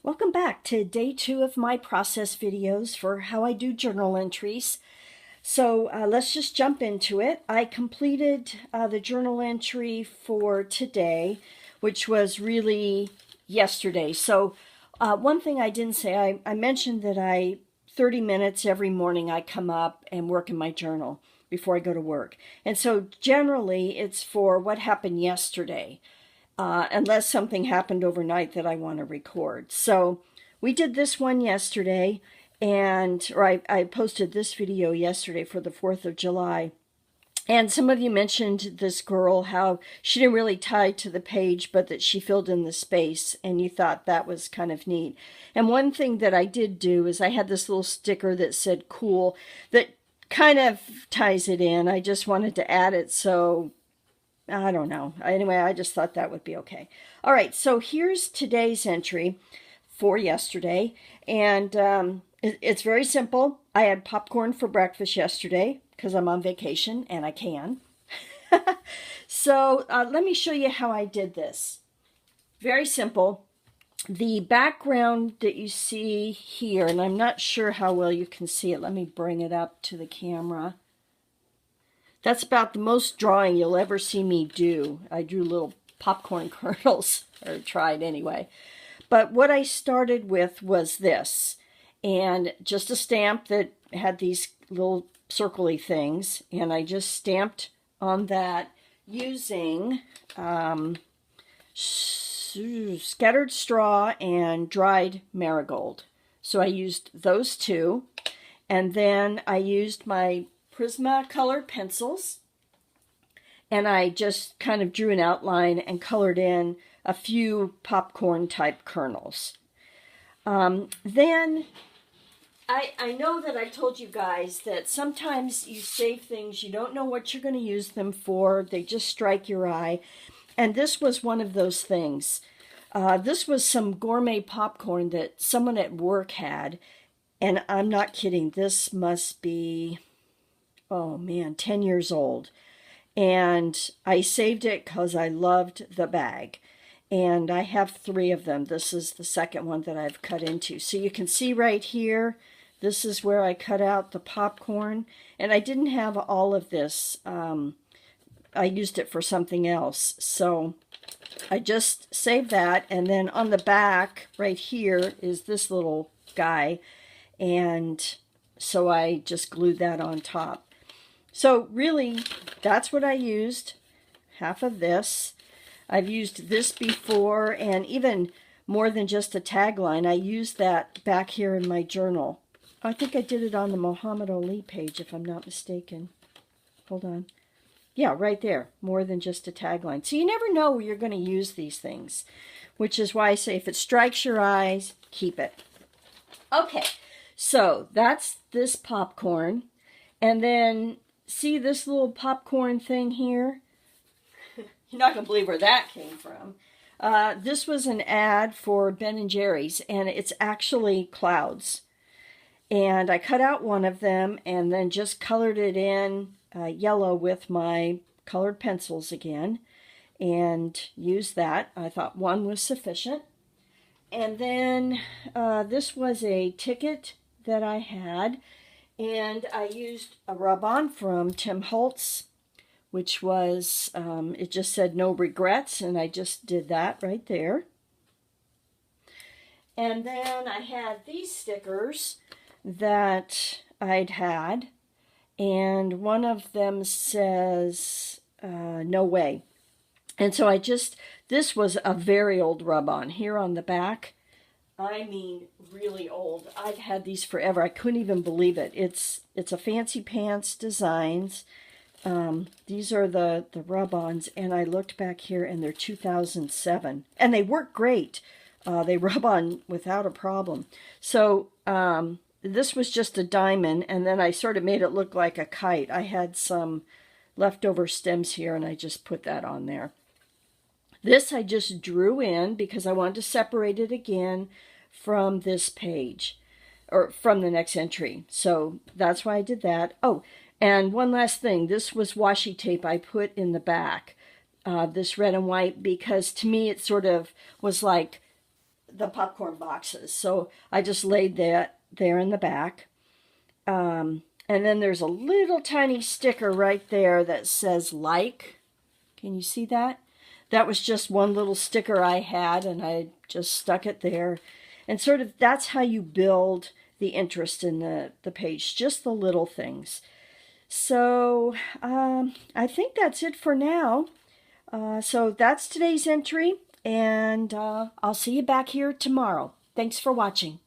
Welcome back to day 2 of my process videos for how I do journal entries. So let's just jump into it. I completed the journal entry for today, which was really yesterday. So one thing I didn't say, I mentioned that 30 minutes every morning I come up and work in my journal before I go to work. And so generally it's for what happened yesterday. Unless something happened overnight that I want to record. So we did this one yesterday, I posted this video yesterday for the 4th of July. And some of you mentioned this girl, how she didn't really tie to the page, but that she filled in the space, and you thought that was kind of neat. And one thing that I did do is I had this little sticker that said cool, that kind of ties it in. I just wanted to add it, so I don't know. Anyway, I just thought that would be okay. All right, so here's today's entry for yesterday, and it's very simple. I had popcorn for breakfast yesterday because I'm on vacation and I can. So let me show you how I did this. Very simple. The background that you see here, and I'm not sure how well you can see it. Let me bring it up to the camera. That's about the most drawing you'll ever see me do. I drew little popcorn kernels, or tried anyway. But what I started with was this, and just a stamp that had these little circly things, and I just stamped on that using scattered straw and dried marigold. So I used those two, and then I used my Prismacolor pencils, and I just kind of drew an outline and colored in a few popcorn type kernels. Then I know that I told you guys that sometimes you save things, you don't know what you're going to use them for, they just strike your eye, and this was one of those things. This was some gourmet popcorn that someone at work had, and I'm not kidding, this must be, oh man, 10 years old. And I saved it because I loved the bag. And I have 3 of them. This is the second one that I've cut into. So you can see right here, this is where I cut out the popcorn. And I didn't have all of this. I used it for something else. So I just saved that. And then on the back right here is this little guy. And so I just glued that on top. So really, that's what I used, half of this. I've used this before, and even more than just a tagline. I used that back here in my journal. I think I did it on the Muhammad Ali page, if I'm not mistaken. Hold on. Yeah, right there, more than just a tagline. So you never know where you're going to use these things, which is why I say if it strikes your eyes, keep it. Okay, so that's this popcorn. And then see this little popcorn thing here? You're not going to believe where that came from. This was an ad for Ben & Jerry's, and it's actually clouds. And I cut out one of them and then just colored it in yellow with my colored pencils again and used that. I thought one was sufficient. And then this was a ticket that I had. And I used a rub-on from Tim Holtz, which was, it just said no regrets, and I just did that right there. And then I had these stickers that I'd had, and one of them says, no way. And so this was a very old rub-on here on the back. I mean, really old. I've had these forever. I couldn't even believe it. It's a Fancy Pants Designs. These are the rub-ons, and I looked back here, and they're 2007. And they work great. They rub on without a problem. So this was just a diamond, and then I sort of made it look like a kite. I had some leftover stems here, and I just put that on there. This I just drew in because I wanted to separate it again from this page, or from the next entry. So that's why I did that. Oh, and one last thing. This was washi tape I put in the back, this red and white, because to me it sort of was like the popcorn boxes. So I just laid that there in the back. And then there's a little tiny sticker right there that says like. Can you see that? That was just one little sticker I had, and I just stuck it there. And sort of that's how you build the interest in the page, just the little things. So I think that's it for now. So that's today's entry, and I'll see you back here tomorrow. Thanks for watching.